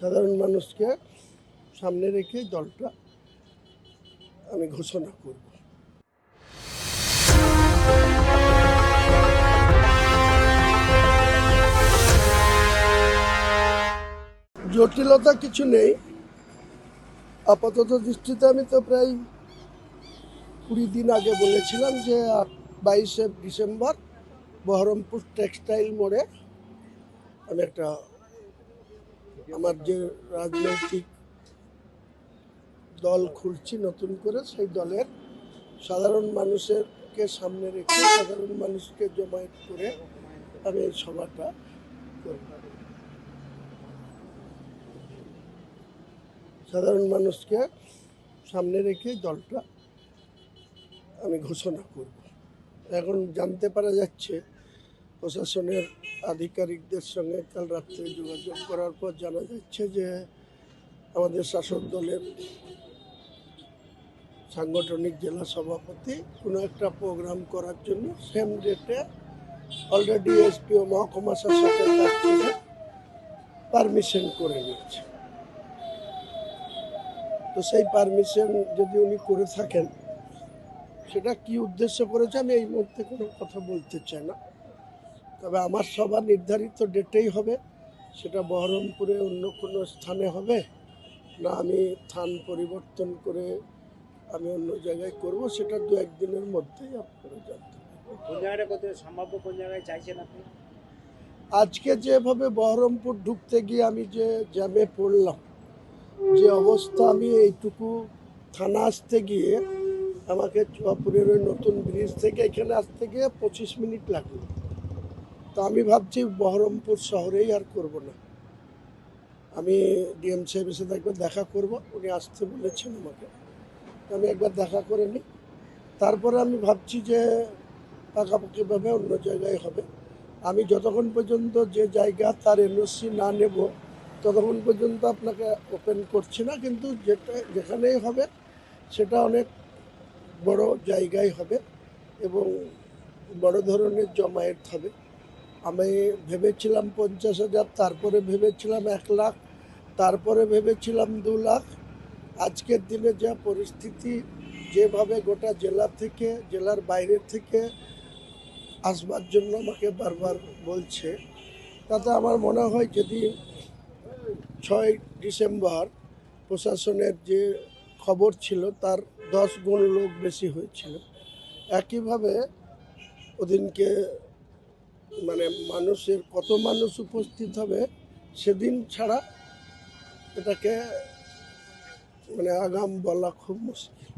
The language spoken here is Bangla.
সাধারণ মানুষকে সামনে রেখে দলটা আমি ঘোষণা করব। জটিলতা কিছু নেই, আপাতত দৃষ্টিতে আমি তো প্রায় 20 দিন আগে বলেছিলাম যে 22শে ডিসেম্বর বহরমপুর টেক্সটাইল মোড়ে আমি একটা আমার যে রাজনৈতিক দল খুলছি নতুন করে, সেই দলের সাধারণ মানুষকে সামনে রেখে সাধারণ মানুষকে জমায়েত করে আমি এই সভাটা করব। সাধারণ মানুষকে সামনে রেখে দলটা আমি ঘোষণা করব। এখন জানতে পারা যাচ্ছে, প্রশাসনের আধিকারিকদের সঙ্গে কাল রাত্রে যোগাযোগ করার পর জানা যাচ্ছে যে আমাদের শাসক দলের সাংগঠনিক জেলা সভাপতি কোনো একটা প্রোগ্রাম করার জন্য সেম ডেটে অলরেডি এসপি ও মহকুমা শাসকের কাছ থেকে পারমিশন করে নিয়েছে। তো সেই পারমিশন যদি উনি করে থাকেন, সেটা কি উদ্দেশ্য করেছে আমি এই মুহূর্তে কোনো কথা বলতে চাই না। তবে আমার সভা নির্ধারিত ডেটেই হবে, সেটা বহরমপুরে অন্য কোনো স্থানে হবে না আমি স্থান পরিবর্তন করে আমি অন্য জায়গায় করব, সেটা 2-1 দিনের মধ্যেই আপনারা জানতে পারবেন। কোন জায়গাটা করতে সম্ভাব্য, কোন জায়গায় চাইছেন আপনি? আজকে যেভাবে বহরমপুর ঢুকতে গিয়ে আমি যে জ্যামে পড়লাম, যে অবস্থা, আমি এইটুকু থানা আসতে গিয়ে আমাকে চুয়াপুরের ওই নতুন ব্রিজ থেকে এখানে আসতে গিয়ে 25 মিনিট লাগলো। তো আমি ভাবছি বহরমপুর শহরেই আর করব না, আমি ডিএম সাহেবের সাথে একবার দেখা করব, উনি আসতে বলেছেন আমাকে, আমি একবার দেখা করে নিই। তারপরে আমি ভাবছি যে পাকাপাকিভাবে অন্য জায়গায় হবে। আমি যতক্ষণ পর্যন্ত যে জায়গা তার এনওসি না নেব ততক্ষণ পর্যন্ত আপনাকে ওপেন করছি না, কিন্তু যেখানেই হবে সেটা অনেক বড় জায়গায় হবে এবং বড় ধরনের জমায়েত হবে। আমি ভেবেছিলাম 50,000, তারপরে ভেবেছিলাম 1 লাখ, তারপরে ভেবেছিলাম 2 লাখ। আজকের দিনে যা পরিস্থিতি, যেভাবে গোটা জেলা থেকে জেলার বাইরে থেকে আসবার জন্য আমাকে বারবার বলছে, তাতে আমার মনে হয় যদি 6 ডিসেম্বর প্রশাসনের যে খবর ছিল তার 10 গুণ লোক বেশি হয়েছিল। একইভাবে ওদিনকে মানে মানুষের কত মানুষ উপস্থিত হবে সেদিন ছাড়া এটাকে আগাম বলা খুব মুশকিল।